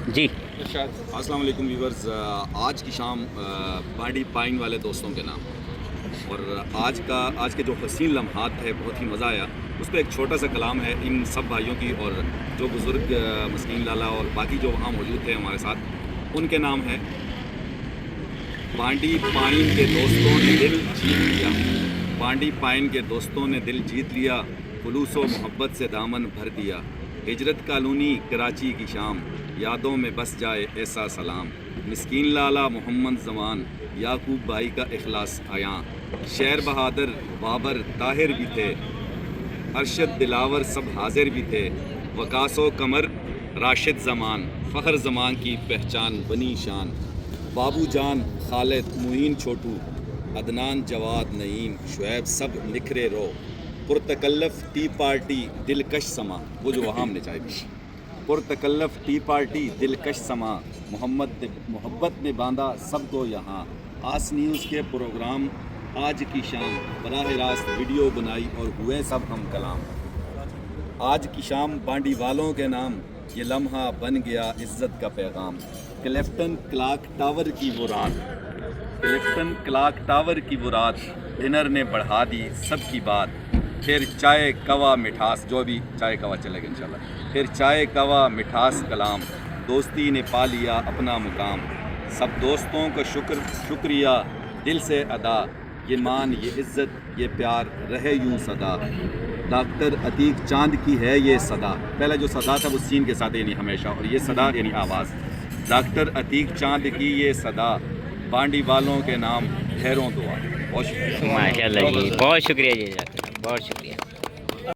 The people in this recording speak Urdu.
جی السلام علیکم ویورز، آج کی شام بانڈی پائن والے دوستوں کے نام، اور آج کے جو حسین لمحات ہے، بہت ہی مزہ آیا اس پہ. ایک چھوٹا سا کلام ہے ان سب بھائیوں کی، اور جو بزرگ مسکین لالا اور باقی جو وہاں موجود تھے ہمارے ساتھ، ان کے نام ہے. بانڈی پائن کے دوستوں نے دل جیت لیا، بانڈی پائن کے دوستوں نے دل جیت لیا، خلوص و محبت سے دامن بھر دیا. ہجرت کالونی کراچی کی شام، یادوں میں بس جائے ایسا سلام. مسکین لالا محمد زمان، یعقوب بھائی کا اخلاص آیاں. شیر بہادر بابر طاہر بھی تھے، ارشد دلاور سب حاضر بھی تھے. وقاص و قمر راشد زمان، فخر زمان کی پہچان بنی شان. بابو جان خالد معین چھوٹو، عدنان جواد نعیم شعیب سب نکھرے رو. پرتکلف ٹی پارٹی دلکش سما، وہ جو وہاں ہم نے چائے پی. پرتکلف ٹی پارٹی دلکش سما، محبت نے باندھا سب کو یہاں. آس نیوز کے پروگرام آج کی شام، براہ راست ویڈیو بنائی اور ہوئے سب ہم کلام. آج کی شام بانڈی والوں کے نام، یہ لمحہ بن گیا عزت کا پیغام. کلیفٹن کلاک ٹاور کی وہ رات، کلیفٹن کلاک ٹاور کی وہ رات، ڈنر نے بڑھا دی سب کی بات. پھر چائے کوا مٹھاس، جو بھی چائے کوا چلے گا انشاءاللہ. پھر چائے کوا مٹھاس کلام، دوستی نے پا لیا اپنا مقام. سب دوستوں کا شکریہ دل سے ادا، یہ مان یہ عزت یہ پیار رہے یوں صدا. ڈاکٹر عتیق چاند کی ہے یہ صدا. پہلا جو صدا تھا وہ سین کے ساتھ یعنی ہمیشہ، اور یہ صدا یعنی آواز. ڈاکٹر عتیق چاند کی یہ صدا، بانڈی والوں کے نام ڈھیروں دعا. بہت شکریہ. ماشاء اللہ جی، بہت شکریہ جی، بہت شکریہ.